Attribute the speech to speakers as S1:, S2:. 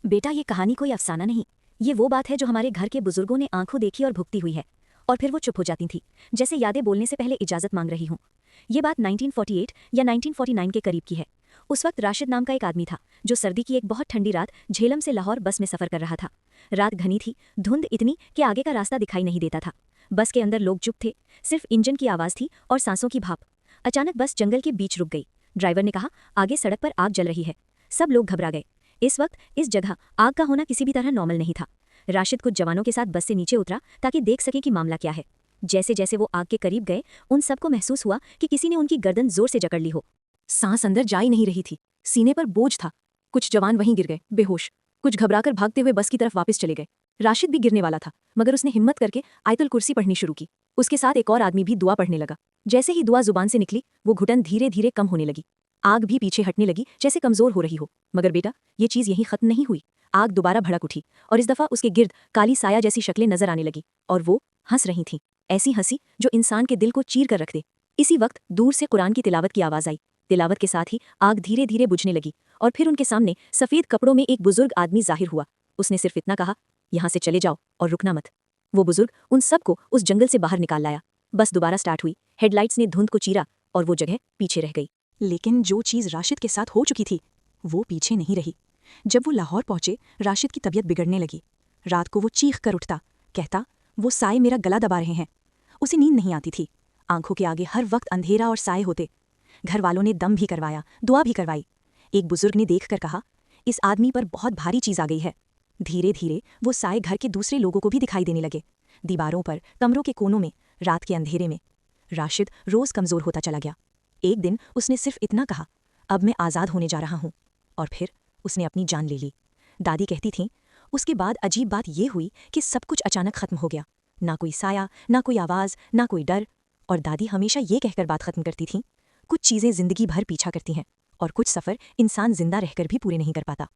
S1: बेटा, ये कहानी कोई अफसाना नहीं, ये वो बात है जो हमारे घर के बुजुर्गों ने आंखों देखी और भुगती हुई है, और फिर वो चुप हो जाती थी, जैसे यादें बोलने से पहले इजाजत मांग रही हूँ। ये बात 1948 या 1949 के करीब की है। उस वक्त राशिद नाम का एक आदमी था जो सर्दी की एक बहुत ठंडी रात झेलम से लाहौर बस में सफर कर रहा था। रात घनी थी, धुंध इतनी कि आगे का रास्ता दिखाई नहीं देता था। बस के अंदर लोग चुप थे, सिर्फ इंजन की आवाज़ थी और सांसों की भाप। अचानक बस जंगल के बीच रुक गई। ड्राइवर ने कहा, आगे सड़क पर आग जल रही है। सब लोग घबरा गए। इस वक्त इस जगह आग का होना किसी भी तरह नॉर्मल नहीं था। राशिद कुछ जवानों के साथ बस से नीचे उतरा ताकि देख सके कि मामला क्या है। जैसे जैसे वो आग के करीब गए, उन सबको महसूस हुआ कि किसी ने उनकी गर्दन जोर से जकड़ ली हो। सांस अंदर जा ही नहीं रही थी, सीने पर बोझ था। कुछ जवान वहीं गिर गए बेहोश, कुछ घबराकर भागते हुए बस की तरफ वापस चले गए। राशिद भी गिरने वाला था, मगर उसने हिम्मत करके आयतुल कुर्सी पढ़नी शुरू की। उसके साथ एक और आदमी भी दुआ पढ़ने लगा। जैसे ही दुआ जुबान से निकली, वो घुटन धीरे धीरे कम होने लगी। आग भी पीछे हटने लगी, जैसे कमजोर हो रही हो। मगर बेटा, ये चीज यहीं खत्म नहीं हुई। आग दोबारा भड़क उठी और इस दफा उसके गिर्द काली साया जैसी शक्लें नजर आने लगी, और वो हंस रही थीं। ऐसी हंसी जो इंसान के दिल को चीर कर रख दे। इसी वक्त दूर से कुरान की तिलावत की आवाज आई। तिलावत के साथ ही आग धीरे धीरे बुझने लगी, और फिर उनके सामने सफेद कपड़ों में एक बुजुर्ग आदमी जाहिर हुआ। उसने सिर्फ इतना कहा, यहाँ से चले जाओ और रुकना मत। वो बुजुर्ग उन सबको उस जंगल से बाहर निकाल लाया। बस दोबारा स्टार्ट हुई। हेडलाइट्स ने धुंध को चीरा और वो जगह पीछे रह गई। लेकिन जो चीज़ राशिद के साथ हो चुकी थी, वो पीछे नहीं रही। जब वो लाहौर पहुंचे, राशिद की तबीयत बिगड़ने लगी। रात को वो चीख कर उठता, कहता, वो साए मेरा गला दबा रहे हैं। उसे नींद नहीं आती थी। आंखों के आगे हर वक्त अंधेरा और साए होते। घर वालों ने दम भी करवाया, दुआ भी करवाई। एक बुजुर्ग ने देखकर कहा, इस आदमी पर बहुत भारी चीज़ आ गई है। धीरे धीरे वो साए घर के दूसरे लोगों को भी दिखाई देने लगे, दीवारों पर, कमरों के कोनों में, रात के अंधेरे में। राशिद रोज़ कमज़ोर होता चला गया। एक दिन उसने सिर्फ इतना कहा, अब मैं आज़ाद होने जा रहा हूँ, और फिर उसने अपनी जान ले ली। दादी कहती थीं, उसके बाद अजीब बात यह हुई कि सब कुछ अचानक ख़त्म हो गया। ना कोई साया, ना कोई आवाज़, ना कोई डर। और दादी हमेशा ये कहकर बात ख़त्म करती थीं, कुछ चीज़ें ज़िंदगी भर पीछा करती हैं, और कुछ सफ़र इंसान जिंदा रहकर भी पूरे नहीं कर पाता।